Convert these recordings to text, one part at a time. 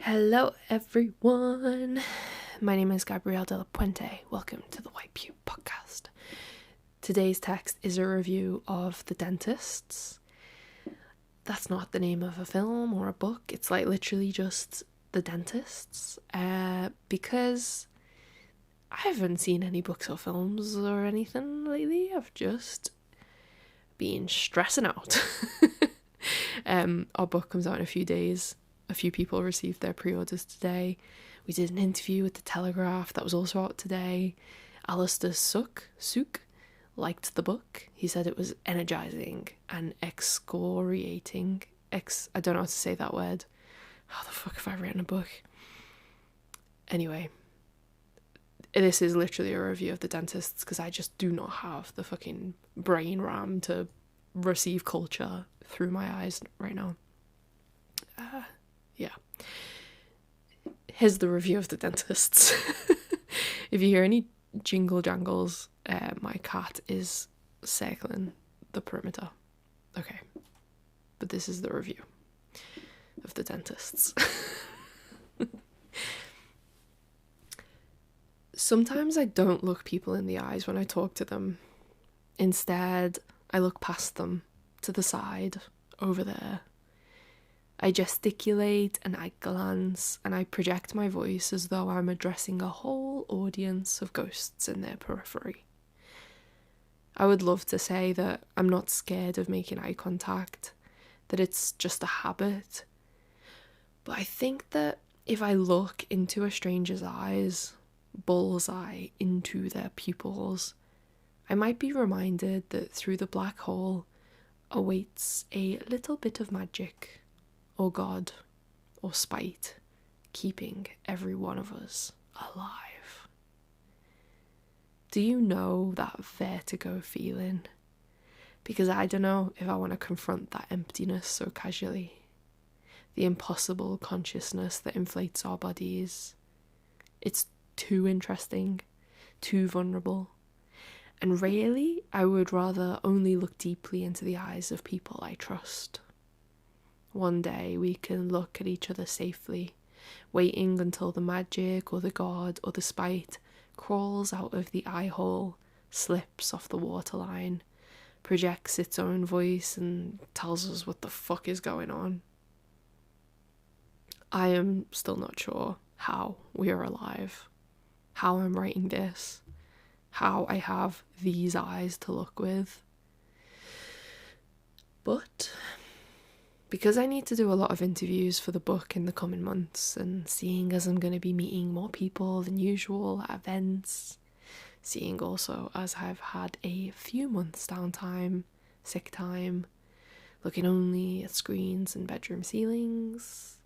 Hello everyone, my name is Gabrielle de la Puente. Welcome to the White Pew Podcast. Today's text is a review of The Dentists. That's not the name of a film or a book, it's like literally just The Dentists, because I haven't seen any books or films or anything lately. I've just been stressing out. Our book comes out in a few days. A few people received their pre-orders today. We did an interview with The Telegraph that was also out today. Alistair Sooke liked the book. He said it was energizing and excoriating. I don't know how to say that word. How the fuck have I written a book? Anyway, this is literally a review of The Dentists because I just do not have the fucking brain RAM to receive culture through my eyes right now. Yeah. Here's the review of The Dentists. If you hear any jingle jangles, my cat is circling the perimeter. Okay. But this is the review of The Dentists. Sometimes I don't look people in the eyes when I talk to them. Instead, I look past them, to the side, over there. I gesticulate and I glance and I project my voice as though I'm addressing a whole audience of ghosts in their periphery. I would love to say that I'm not scared of making eye contact, that it's just a habit. But I think that if I look into a stranger's eyes, bullseye into their pupils, I might be reminded that through the black hole awaits a little bit of magic, or God, or spite, keeping every one of us alive. Do you know that vertigo feeling? Because I don't know if I want to confront that emptiness so casually. The impossible consciousness that inflates our bodies. It's too interesting, too vulnerable. And really, I would rather only look deeply into the eyes of people I trust. One day we can look at each other safely, waiting until the magic or the God or the spite crawls out of the eye hole, slips off the waterline, projects its own voice and tells us what the fuck is going on. I am still not sure how we are alive, how I'm writing this, how I have these eyes to look with. But because I need to do a lot of interviews for the book in the coming months, and seeing as I'm going to be meeting more people than usual at events, seeing also as I've had a few months downtime, sick time, looking only at screens and bedroom ceilings,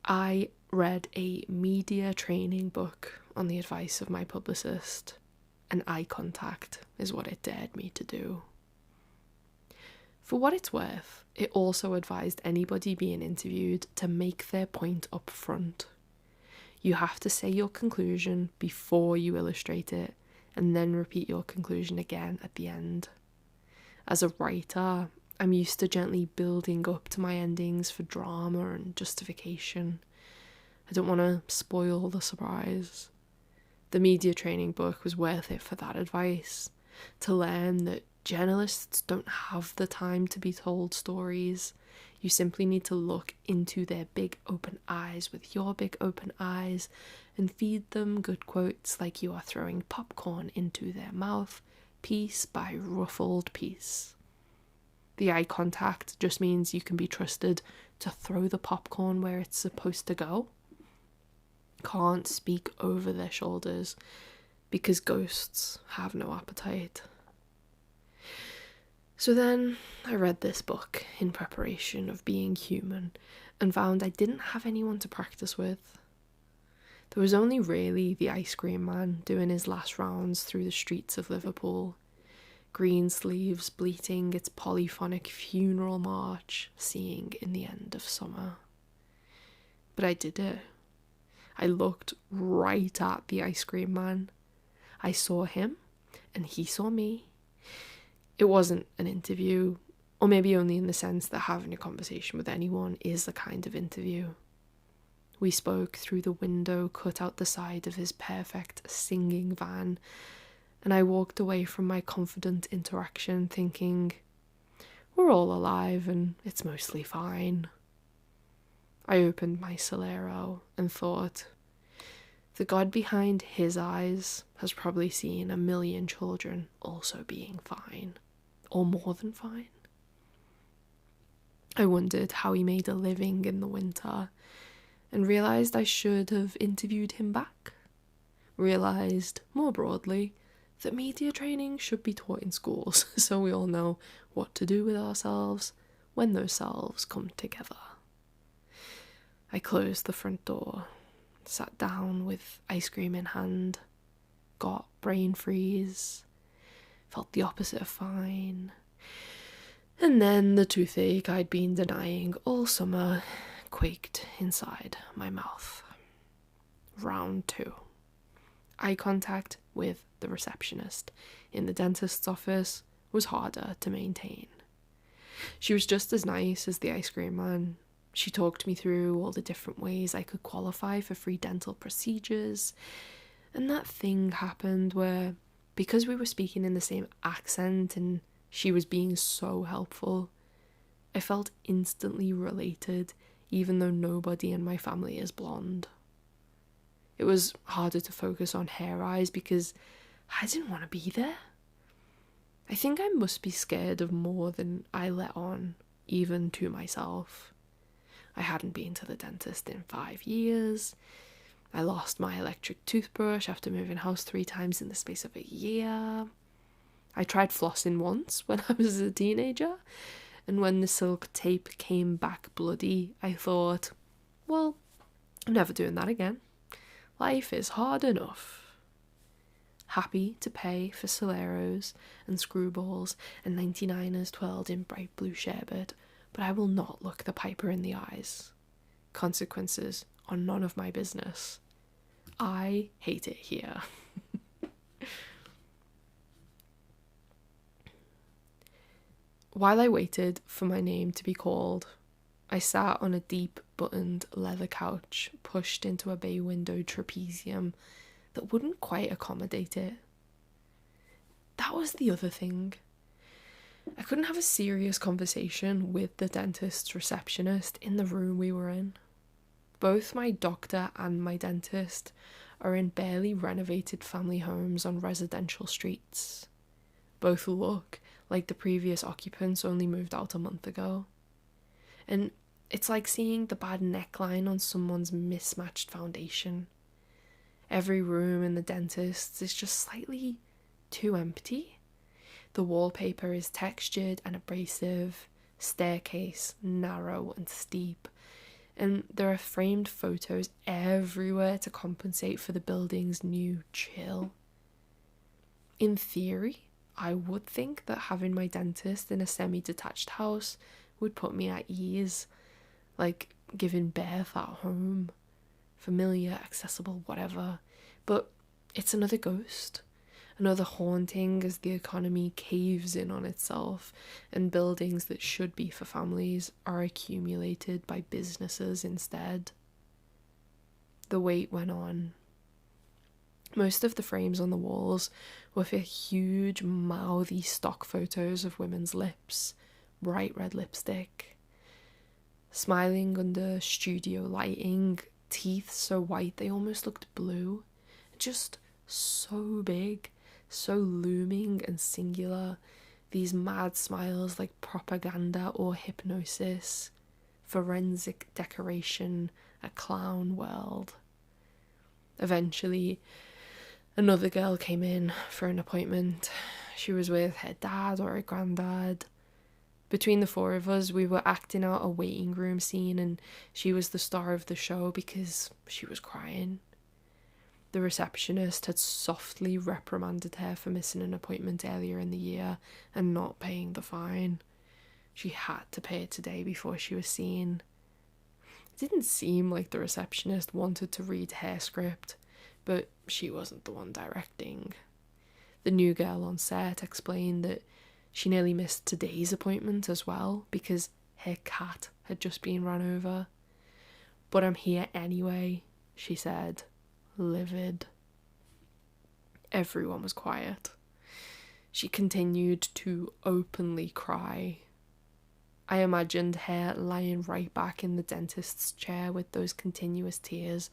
I read a media training book on the advice of my publicist, and eye contact is what it dared me to do. For what it's worth, it also advised anybody being interviewed to make their point up front. You have to say your conclusion before you illustrate it, and then repeat your conclusion again at the end. As a writer, I'm used to gently building up to my endings for drama and justification. I don't want to spoil the surprise. The media training book was worth it for that advice, to learn that journalists don't have the time to be told stories. You simply need to look into their big open eyes with your big open eyes and feed them good quotes like you are throwing popcorn into their mouth, piece by ruffled piece. The eye contact just means you can be trusted to throw the popcorn where it's supposed to go. Can't speak over their shoulders because ghosts have no appetite. So then I read this book in preparation of being human and found I didn't have anyone to practice with. There was only really the ice cream man doing his last rounds through the streets of Liverpool, green sleeves bleating its polyphonic funeral march, seeing in the end of summer. But I did it. I looked right at the ice cream man. I saw him and he saw me. It wasn't an interview, or maybe only in the sense that having a conversation with anyone is a kind of interview. We spoke through the window cut out the side of his perfect singing van, and I walked away from my confident interaction thinking, we're all alive and it's mostly fine. I opened my Solero and thought, the God behind his eyes has probably seen a million children also being fine, or more than fine. I wondered how he made a living in the winter, and realised I should have interviewed him back. Realised, more broadly, that media training should be taught in schools so we all know what to do with ourselves when those selves come together. I closed the front door, sat down with ice cream in hand, got brain freeze, felt the opposite of fine, and then the toothache I'd been denying all summer quaked inside my mouth. Round 2. Eye contact with the receptionist in the dentist's office was harder to maintain. She was just as nice as the ice cream man. She talked me through all the different ways I could qualify for free dental procedures, and that thing happened where, because we were speaking in the same accent and she was being so helpful, I felt instantly related, even though nobody in my family is blonde. It was harder to focus on Hair Eyes because I didn't want to be there. I think I must be scared of more than I let on, even to myself. I hadn't been to the dentist in 5 years. I lost my electric toothbrush after moving house 3 times in the space of a year. I tried flossing once when I was a teenager, and when the silk tape came back bloody, I thought, well, I'm never doing that again. Life is hard enough. Happy to pay for Soleros and screwballs and 99ers twirled in bright blue sherbet, but I will not look the piper in the eyes. Consequences are none of my business. I hate it here. While I waited for my name to be called, I sat on a deep buttoned leather couch pushed into a bay window trapezium that wouldn't quite accommodate it. That was the other thing. I couldn't have a serious conversation with the dentist's receptionist in the room we were in. Both my doctor and my dentist are in barely renovated family homes on residential streets. Both look like the previous occupants only moved out a month ago. And it's like seeing the bad neckline on someone's mismatched foundation. Every room in the dentist's is just slightly too empty. The wallpaper is textured and abrasive, staircase narrow and steep, and there are framed photos everywhere to compensate for the building's new chill. In theory, I would think that having my dentist in a semi-detached house would put me at ease, like giving birth at home, familiar, accessible, whatever, but it's another ghost. Another haunting as the economy caves in on itself and buildings that should be for families are accumulated by businesses instead. The wait went on. Most of the frames on the walls were for huge, mouthy stock photos of women's lips, bright red lipstick, smiling under studio lighting, teeth so white they almost looked blue, just so big. So looming and singular, these mad smiles like propaganda or hypnosis, forensic decoration, a clown world. Eventually, another girl came in for an appointment. She was with her dad or her granddad. Between the 4 of us, we were acting out a waiting room scene, and she was the star of the show because she was crying. The receptionist had softly reprimanded her for missing an appointment earlier in the year and not paying the fine. She had to pay it today before she was seen. It didn't seem like the receptionist wanted to read her script, but she wasn't the one directing. The new girl on set explained that she nearly missed today's appointment as well because her cat had just been run over. But I'm here anyway, she said, livid. Everyone was quiet. She continued to openly cry. I imagined her lying right back in the dentist's chair with those continuous tears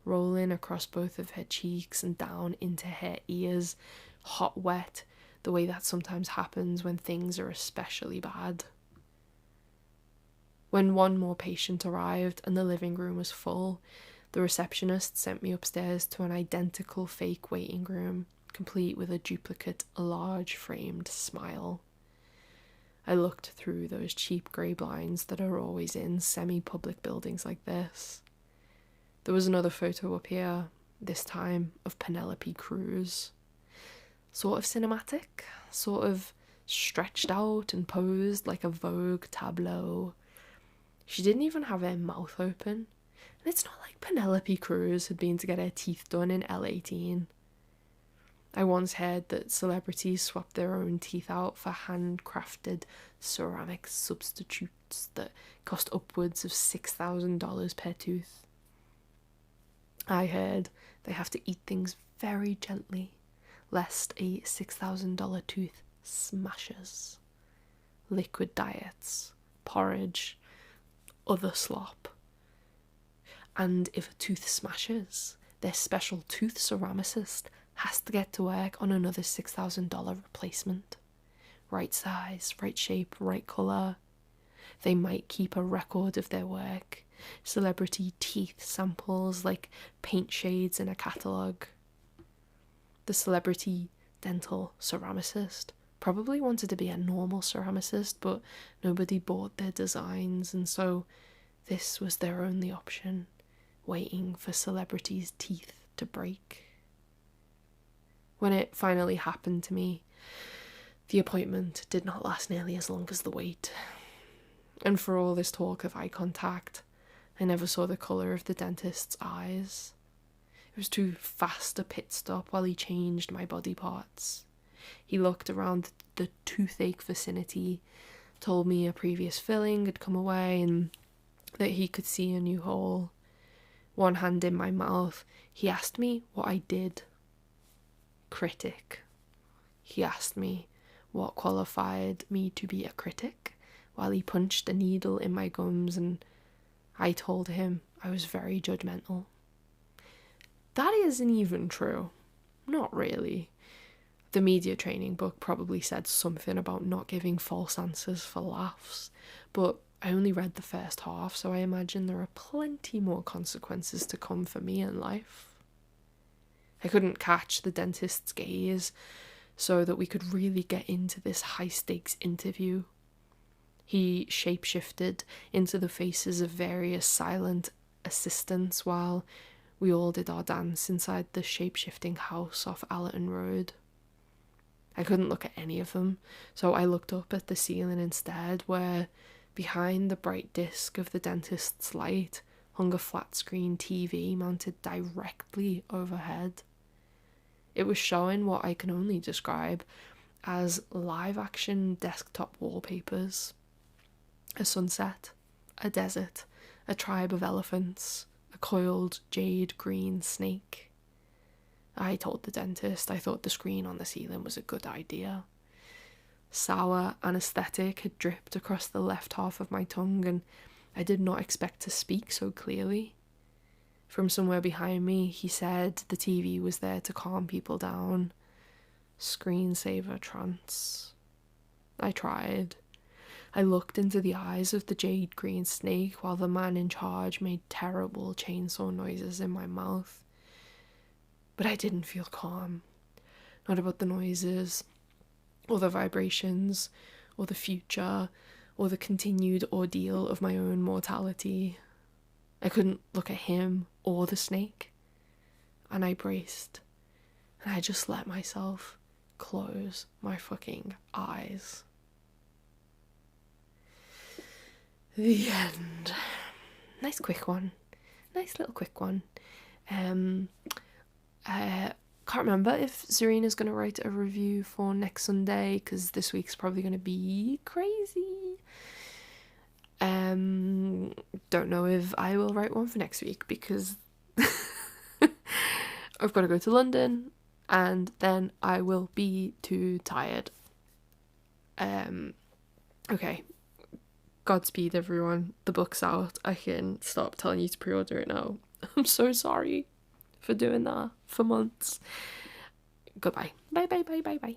rolling across both of her cheeks and down into her ears, hot wet, the way that sometimes happens when things are especially bad. When one more patient arrived and the living room was full, the receptionist sent me upstairs to an identical fake waiting room, complete with a duplicate, large framed smile. I looked through those cheap grey blinds that are always in semi-public buildings like this. There was another photo up here, this time of Penelope Cruz. Sort of cinematic, sort of stretched out and posed like a Vogue tableau. She didn't even have her mouth open, and it's not like Penelope Cruz had been to get her teeth done in L18. I once heard that celebrities swap their own teeth out for handcrafted ceramic substitutes that cost upwards of $6,000 per tooth. I heard they have to eat things very gently, lest a $6,000 tooth smashes. Liquid diets, porridge, other slop. And if a tooth smashes, their special tooth ceramicist has to get to work on another $6,000 replacement. Right size, right shape, right colour. They might keep a record of their work. Celebrity teeth samples like paint shades in a catalogue. The celebrity dental ceramicist probably wanted to be a normal ceramicist, but nobody bought their designs, and so this was their only option, waiting for celebrities' teeth to break. When it finally happened to me, the appointment did not last nearly as long as the wait. And for all this talk of eye contact, I never saw the colour of the dentist's eyes. It was too fast a pit stop while he changed my body parts. He looked around the toothache vicinity, told me a previous filling had come away and that he could see a new hole. One hand in my mouth, he asked me what I did. Critic. He asked me what qualified me to be a critic while he punched a needle in my gums, and I told him I was very judgmental. That isn't even true. Not really. The media training book probably said something about not giving false answers for laughs, but I only read the first half, so I imagine there are plenty more consequences to come for me in life. I couldn't catch the dentist's gaze so that we could really get into this high-stakes interview. He shape-shifted into the faces of various silent assistants while we all did our dance inside the shape-shifting house off Allerton Road. I couldn't look at any of them, so I looked up at the ceiling instead, where behind the bright disc of the dentist's light hung a flat-screen TV mounted directly overhead. It was showing what I can only describe as live-action desktop wallpapers. A sunset, a desert, a tribe of elephants, a coiled jade green snake. I told the dentist I thought the screen on the ceiling was a good idea. Sour anaesthetic had dripped across the left half of my tongue, and I did not expect to speak so clearly. From somewhere behind me, he said the TV was there to calm people down. Screensaver trance. I tried. I looked into the eyes of the jade green snake while the man in charge made terrible chainsaw noises in my mouth. But I didn't feel calm. Not about the noises, or the vibrations, or the future, or the continued ordeal of my own mortality. I couldn't look at him or the snake, and I braced, and I just let myself close my fucking eyes. The end. Nice quick one. Nice little quick one. Can't remember if Serena's going to write a review for next Sunday, because this week's probably going to be crazy. Don't know if I will write one for next week because I've got to go to London and then I will be too tired. Okay. Godspeed, everyone. The book's out. I can stop telling you to pre-order it now. I'm so sorry for doing that for months. Goodbye. Bye, bye, bye, bye, bye.